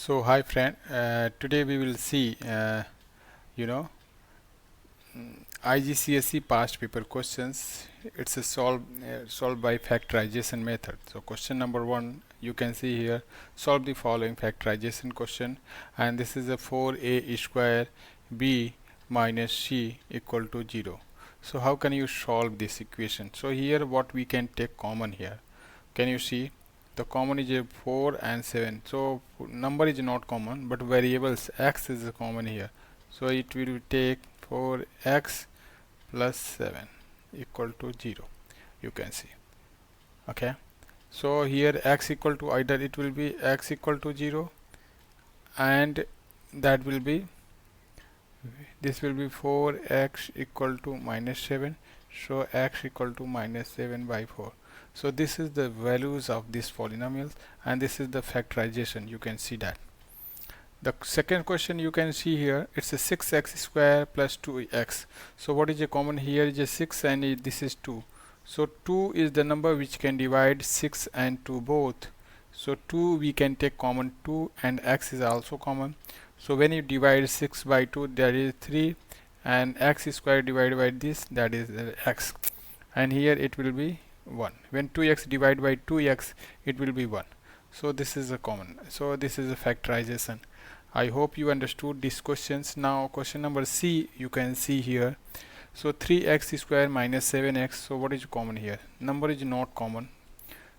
So hi friend, today we will see you know IGCSE past paper questions. It's a solved by factorization method. So question number 1, you can see here, solve the following factorization question, and this is a 4a square b minus c equal to 0. So how can you solve this equation? So here what we can take common here, can you see the common is a 4 and 7, so number is not common but variables x is common here, so it will take 4x plus 7 equal to 0, you can see. Okay, so here x equal to, either it will be x equal to 0 and that will be, this will be 4x equal to minus 7, so x equal to minus 7 by 4. So this is the values of this polynomials, and this is the factorization, you can see that. The second question you can see here, it's a 6x square plus 2x. So what is a common here is a 6 and this is 2. So 2 is the number which can divide 6 and 2 both. So 2 we can take common, 2, and x is also common. So when you divide 6 by 2, that is 3, and x square divided by this, that is x, and here it will be 1. When 2x divided by 2x, it will be 1. So this is a common. So this is a factorization. I hope you understood these questions. Now question number C, you can see here. So 3x square minus 7x. So what is common here? Number is not common.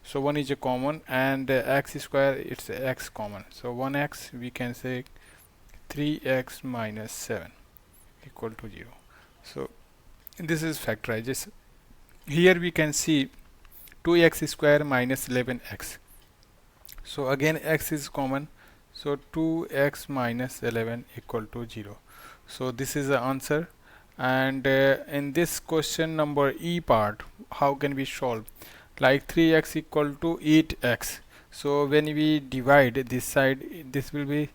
So 1 is a common, and x square, it's x common. So 1x, we can say 3x minus 7 equal to 0. So this is factorization. Here we can see 2x square minus 11x. So again x is common, so 2x minus 11 equal to 0. So this is the answer. And in this question number E part, how can we solve? Like 3x equal to 8x. So when we divide this side, this will be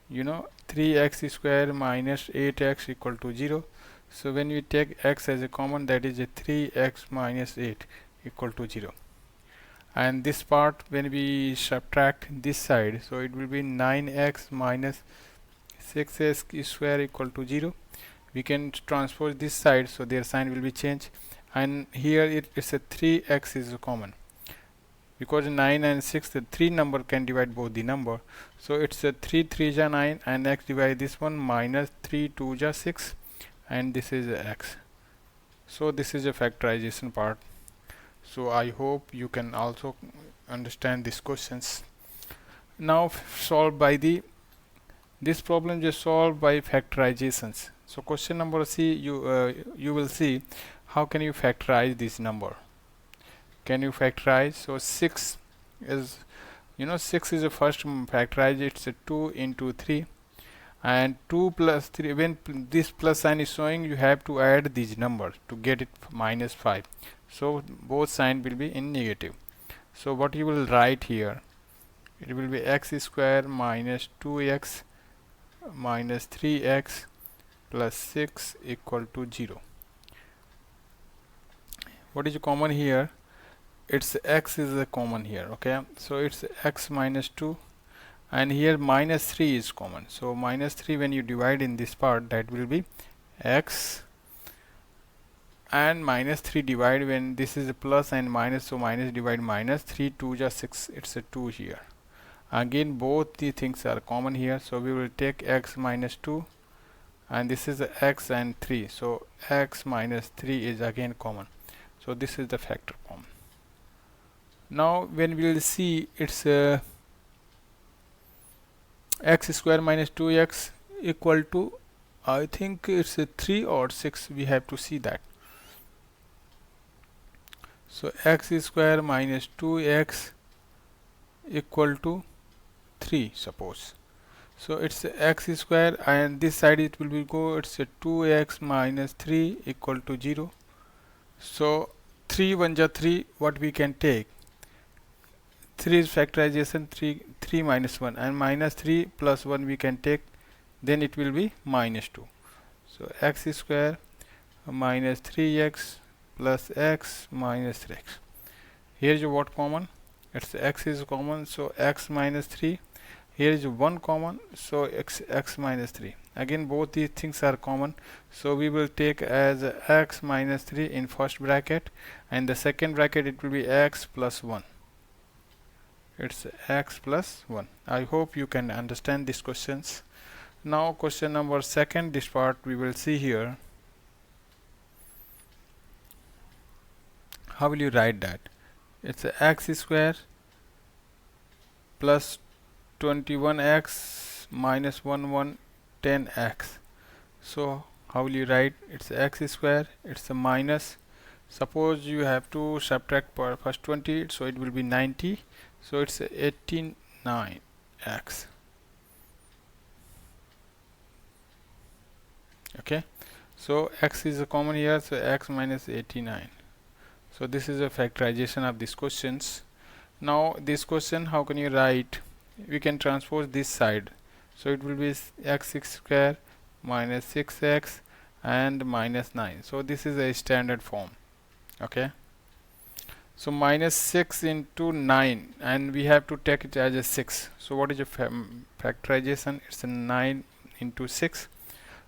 3x square minus 8x equal to 0. So when we take x as a common, that is a 3x minus 8 equal to 0. And this part, when we subtract this side, so it will be 9x minus 6x square equal to 0. We can transpose this side, so their sign will be changed, and here it's a 3x is common, because 9 and 6, the 3 number can divide both the number. So it's a 3 3 ja 9, and x divide this one, minus 3 2 ja 6, and this is x. So this is a factorization part. So I hope you can also understand these questions. Now solved by this problem just solved by factorizations. So question number C, you will see how can you factorize this number. Can you factorize? So 6 is, 6 is the first factorize. It's a 2 into 3, and 2 plus 3, when this plus sign is showing, you have to add these numbers to get it minus 5. So both sign will be in negative. So what you will write here, it will be x square minus 2x minus 3x plus 6 equal to 0. What is common here? It's x is a common here. Okay, so it's x minus 2, and here minus 3 is common. So minus 3, when you divide in this part, that will be x, and minus 3 divide, when this is a plus and minus, so minus divide minus, 3 2 ja 6, it's a 2 here. Again both the things are common here, so we will take x minus 2, and this is x and 3, so x minus 3 is again common. So this is the factor common. Now when we will see, it's x square minus 2x equal to, I think it's a 3 or 6, we have to see that. So x square minus 2x equal to 3, suppose. So it's x square, and this side it will be go, it's a 2x minus 3 equal to 0. So 3 1 ja 3, what we can take, 3 is factorization, 3 minus 1, and minus 3 plus 1 we can take, then it will be minus 2. So x square minus 3x plus x minus 3x. Here is what common, it's x is common, so x minus 3, Here is 1 common, so x minus 3. Again both these things are common, so we will take as x minus 3 in first bracket, and the second bracket it will be x plus 1. It's x plus 1. I hope you can understand these questions. Now question number second, this part we will see here. How will you write that? It's x square plus 21x minus 10x. So how will you write? It's x square, it's a minus. Suppose you have to subtract first 20, so it will be 90. So it's 89x. Okay, so x is a common here, so x minus 89. So this is a factorization of these questions. Now this question, how can you write? We can transpose this side, so it will be x square minus 6x and minus 9. So this is a standard form. Okay, so minus 6 into 9, and we have to take it as a 6. So what is a factorization? It's a 9 into 6,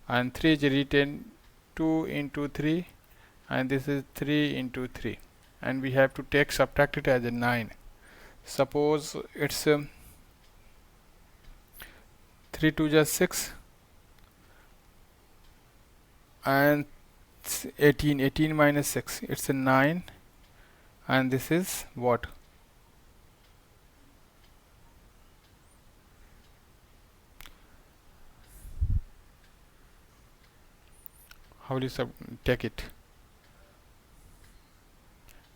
and 3 is written 2 into 3, and this is 3 into 3, and we have to take subtract it as a 9. Suppose it's 3 2 just 6, and 18 minus 6, it's a 9, and this is what? How will you take it?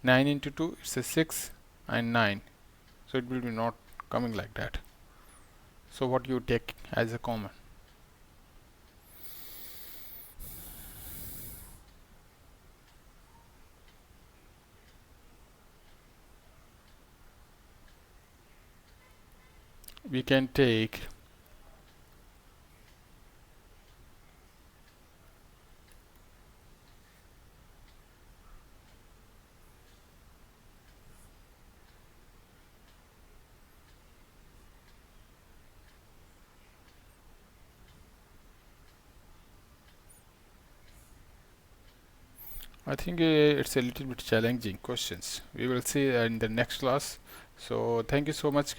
9 into 2, it's a 6 and 9, so it will be not coming like that. So what you take as a common? We can take I think it's a little bit challenging questions. We will see in the next class. So thank you so much.